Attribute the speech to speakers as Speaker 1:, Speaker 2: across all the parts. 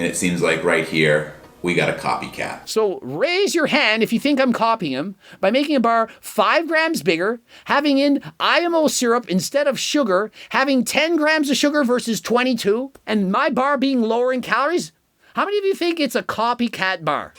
Speaker 1: And it seems like right here, we got a copycat.
Speaker 2: So raise your hand if you think I'm copying him by making a bar 5 grams bigger, having in IMO syrup instead of sugar, having 10 grams of sugar versus 22, and my bar being lower in calories. How many of you think it's a copycat bar?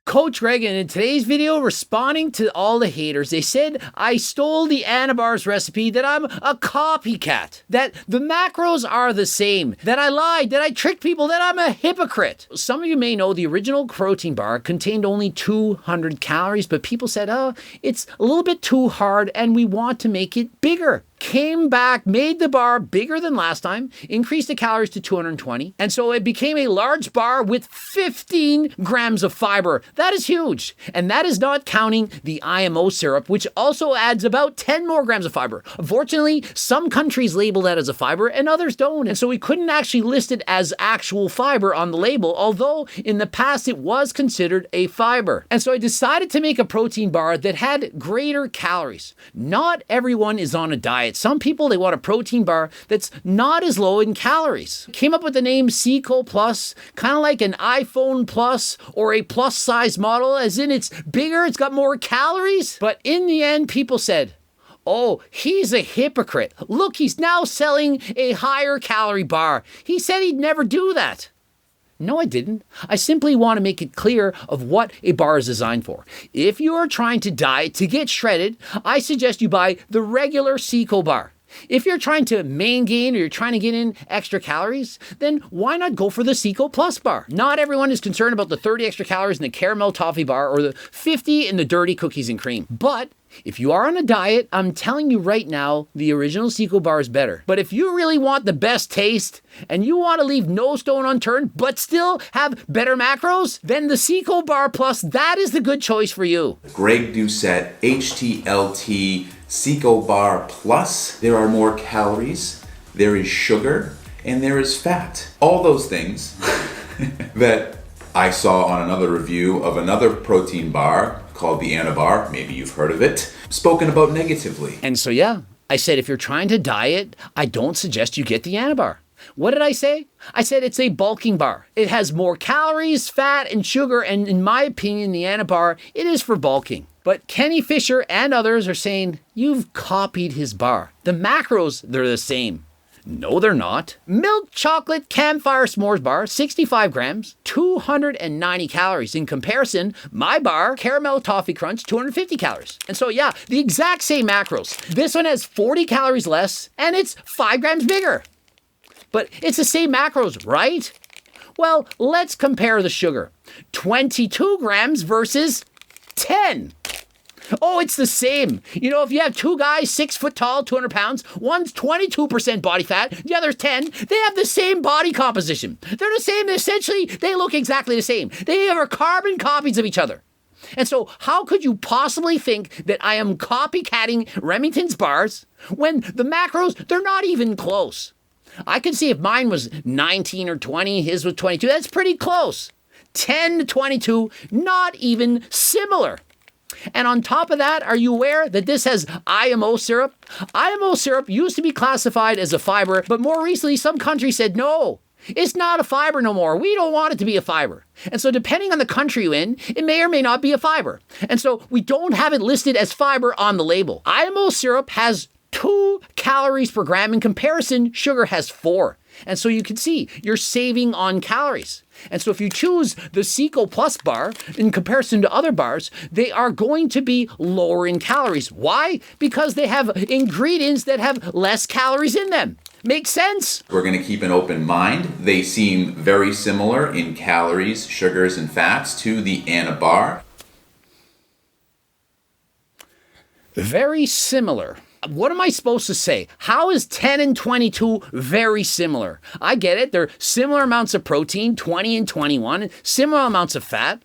Speaker 2: Coach Reagan in today's video responding to all the haters. They said I stole the Anabar's recipe, that I'm a copycat, that the macros are the same, that I lied, that I tricked people, that I'm a hypocrite. Some of you may know the original protein bar contained only 200 calories, but people said, oh, it's a little bit too hard and we want to make it bigger. Came back, made the bar bigger than last time, increased the calories to 220, and so it became a large bar with 15 grams of fiber. That is huge, and that is not counting the IMO syrup, which also adds about 10 more grams of fiber. Unfortunately, some countries label that as a fiber and others don't, and so we couldn't actually list it as actual fiber on the label, although in the past it was considered a fiber. And so I decided to make a protein bar that had greater calories. Not everyone is on a diet. Some people, they want a protein bar that's not as low in calories. Came up with the name CICO Plus, kind of like an iPhone Plus or a plus size model, as in it's bigger, it's got more calories. But in the end, people said, oh, he's a hypocrite. Look, he's now selling a higher calorie bar. He said he'd never do that. No, I didn't. I simply want to make it clear of what a bar is designed for. If you are trying to diet to get shredded, I suggest you buy the regular Cicobar. If you're trying to main gain or you're trying to get in extra calories, then why not go for the CICO Plus bar? Not everyone is concerned about the 30 extra calories in the caramel toffee bar or the 50 in the dirty cookies and cream. But if you are on a diet, I'm telling you right now, the original CICO bar is better. But if you really want the best taste and you want to leave no stone unturned, but still have better macros, then the CICO Bar Plus, that is the good choice for you.
Speaker 1: Greg Doucette, HTLT, Cicobar Plus. There are more calories, there is sugar, and there is fat. All those things that I saw on another review of another protein bar called the Anabar, maybe you've heard of it, spoken about negatively.
Speaker 2: And so yeah, I said if you're trying to diet, I don't suggest you get the Anabar. What did I say? I said it's a bulking bar. It has more calories, fat, and sugar, and in my opinion, the Anabar, it is for bulking. But Kenny Fisher and others are saying, you've copied his bar. The macros, they're the same. No, they're not. Milk chocolate campfire s'mores bar, 65 grams, 290 calories. In comparison, my bar, caramel toffee crunch, 250 calories. And so yeah, the exact same macros. This one has 40 calories less, and it's 5 grams bigger. But it's the same macros, right? Well, let's compare the sugar. 22 grams versus 10. Oh, it's the same. You know, if you have two guys, 6 foot tall, 200 pounds, one's 22% body fat, the other's 10, they have the same body composition. They're the same. Essentially, they look exactly the same. They are carbon copies of each other. And so how could you possibly think that I am copycatting Remington's bars when the macros, they're not even close? I could see if mine was 19 or 20, his was 22. That's pretty close. 10 to 22, not even similar. And on top of that, are you aware that this has IMO syrup? IMO syrup used to be classified as a fiber, but more recently, some countries said, no, it's not a fiber no more. We don't want it to be a fiber. And so depending on the country you're in, it may or may not be a fiber. And so we don't have it listed as fiber on the label. IMO syrup has 2 calories per gram. In comparison, sugar has 4. And so you can see you're saving on calories. And so if you choose the CICO Plus bar in comparison to other bars, they are going to be lower in calories. Why? Because they have ingredients that have less calories in them. Makes sense?
Speaker 1: We're going to keep an open mind. They seem very similar in calories, sugars, and fats to the Anabar.
Speaker 2: Very similar. What am I supposed to say? How is 10 and 22 very similar? I get it. They're similar amounts of protein, 20 and 21, similar amounts of fat.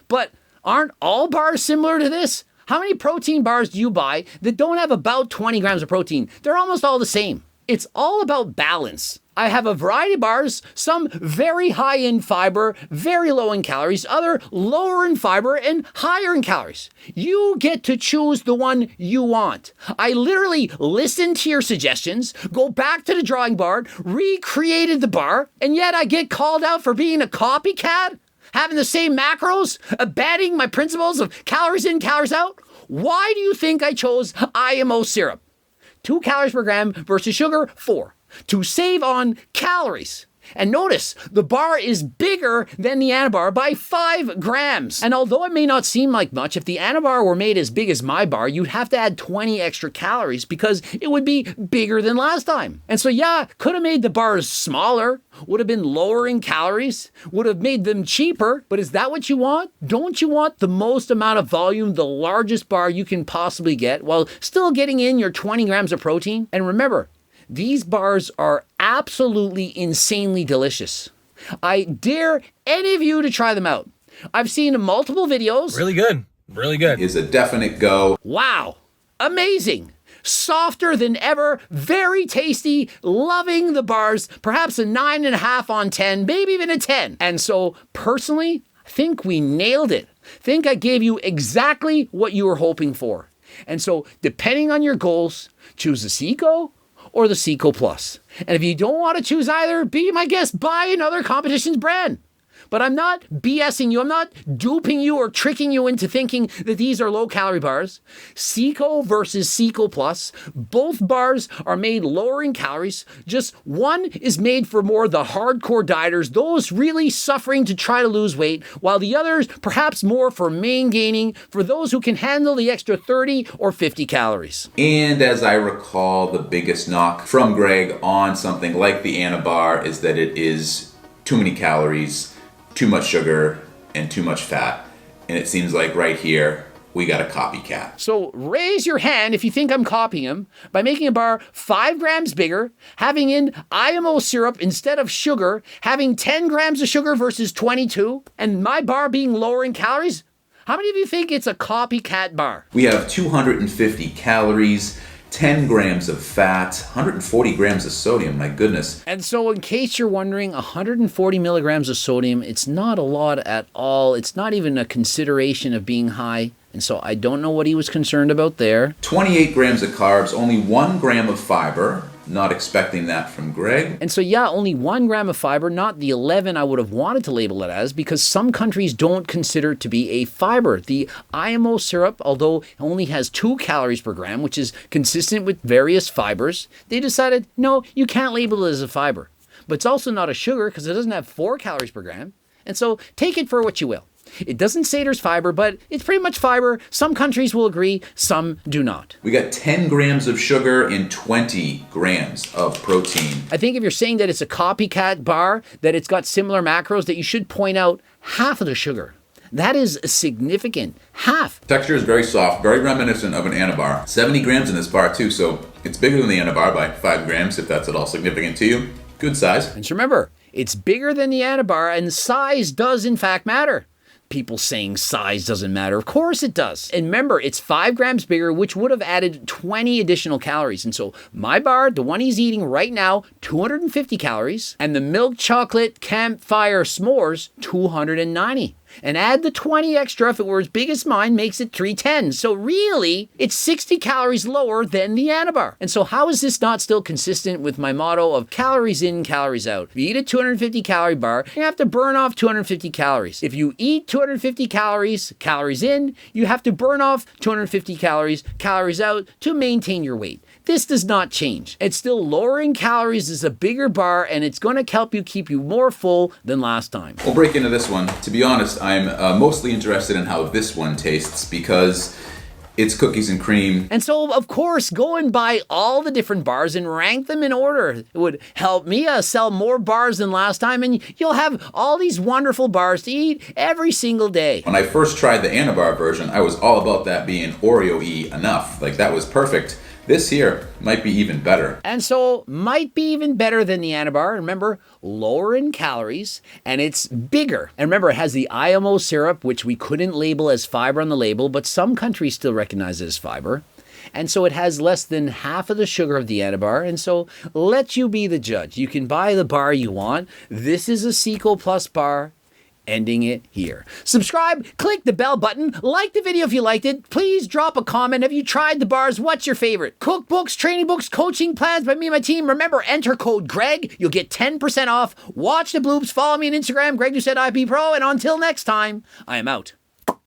Speaker 2: But aren't all bars similar to this? How many protein bars do you buy that don't have about 20 grams of protein? They're almost all the same. It's all about balance. I have a variety of bars, some very high in fiber, very low in calories, other lower in fiber and higher in calories. You get to choose the one you want. I literally listened to your suggestions, go back to the drawing board, recreated the bar, and yet I get called out for being a copycat? Having the same macros? Abandoning my principles of calories in, calories out? Why do you think I chose IMO syrup? 2 calories per gram versus sugar, 4. To save on calories. And notice, the bar is bigger than the Anabar by 5 grams. And although it may not seem like much, if the Anabar were made as big as my bar, you'd have to add 20 extra calories because it would be bigger than last time. And so yeah, could have made the bars smaller, would have been lower in calories, would have made them cheaper, but is that what you want? Don't you want the most amount of volume, the largest bar you can possibly get, while still getting in your 20 grams of protein? And remember, these bars are absolutely insanely delicious. I dare any of you to try them out. I've seen multiple videos.
Speaker 3: Really good. Really good.
Speaker 1: Is a definite go.
Speaker 2: Wow. Amazing. Softer than ever. Very tasty. Loving the bars. Perhaps a 9.5 on 10, maybe even a 10. And so personally, I think we nailed it. Think I gave you exactly what you were hoping for. And so depending on your goals, choose the CICO or the CICO Plus. And if you don't want to choose either, be my guest, buy another competition's brand. But I'm not BSing you. I'm not duping you or tricking you into thinking that these are low-calorie bars. CICO versus CICO Plus. Both bars are made lower in calories. Just one is made for more the hardcore dieters, those really suffering to try to lose weight, while the other is perhaps more for main gaining, for those who can handle the extra 30 or 50 calories.
Speaker 1: And as I recall, the biggest knock from Greg on something like the Anabar is that it is too many calories, too much sugar, and too much fat. And it seems like right here, we got a copycat.
Speaker 2: So raise your hand if you think I'm copying him by making a bar 5 grams bigger, having in IMO syrup instead of sugar, having 10 grams of sugar versus 22, and my bar being lower in calories. How many of you think it's a copycat bar?
Speaker 1: We have 250 calories, 10 grams of fat, 140 grams of sodium, my goodness.
Speaker 2: And so in case you're wondering, 140 milligrams of sodium, it's not a lot at all. It's not even a consideration of being high. And so I don't know what he was concerned about there.
Speaker 1: 28 grams of carbs, only 1 gram of fiber. Not expecting that from Greg.
Speaker 2: And so yeah, only 1 gram of fiber, not the 11 I would have wanted to label it as, because some countries don't consider it to be a fiber. The IMO syrup, although it only has 2 calories per gram, which is consistent with various fibers, they decided, no, you can't label it as a fiber. But it's also not a sugar because it doesn't have 4 calories per gram. And so take it for what you will. It doesn't say there's fiber, but it's pretty much fiber. Some countries will agree, some do not.
Speaker 1: We got 10 grams of sugar and 20 grams of protein.
Speaker 2: I think if you're saying that it's a copycat bar, that it's got similar macros, that you should point out half of the sugar. That is significant. Half.
Speaker 1: Texture is very soft, very reminiscent of an Anabar. 70 grams in this bar too, so it's bigger than the Anabar by 5 grams, if that's at all significant to you. Good size.
Speaker 2: And so remember, it's bigger than the Anabar, and size does in fact matter. People saying size doesn't matter. Of course it does. And remember, it's 5 grams bigger, which would have added 20 additional calories. And so my bar, the one he's eating right now, 250 calories, and the milk chocolate campfire s'mores, 290. And add the 20 extra if it were as big as mine, makes it 310. So really, it's 60 calories lower than the Anabar. And so how is this not still consistent with my motto of calories in, calories out? If you eat a 250 calorie bar, you have to burn off 250 calories. If you eat 250 calories, calories in, you have to burn off 250 calories, calories out to maintain your weight. This does not change. It's still lower in calories, is a bigger bar, and it's going to help you keep you more full than last time.
Speaker 1: We'll break into this one. To be honest, I'm mostly interested in how this one tastes because it's cookies and cream.
Speaker 2: And so, of course, go and buy all the different bars and rank them in order. It would help me sell more bars than last time, and you'll have all these wonderful bars to eat every single day.
Speaker 1: When I first tried the Anabar version, I was all about that being Oreo-y enough. Like, that was perfect. This here might be even better.
Speaker 2: And so might be even better than the Anabar. Remember, lower in calories, and it's bigger. And remember, it has the IMO syrup, which we couldn't label as fiber on the label, but some countries still recognize it as fiber. And so it has less than half of the sugar of the Anabar. And so let you be the judge. You can buy the bar you want. This is a CICO Plus bar. Ending it here. Subscribe, click the bell button, like the video if you liked it. Please drop a comment. Have you tried the bars? What's your favorite? Cookbooks, training books, coaching plans by me and my team. Remember, enter code Greg. You'll get 10% off. Watch the bloops. Follow me on Instagram, Greg Doucette IP Pro. And until next time, I am out.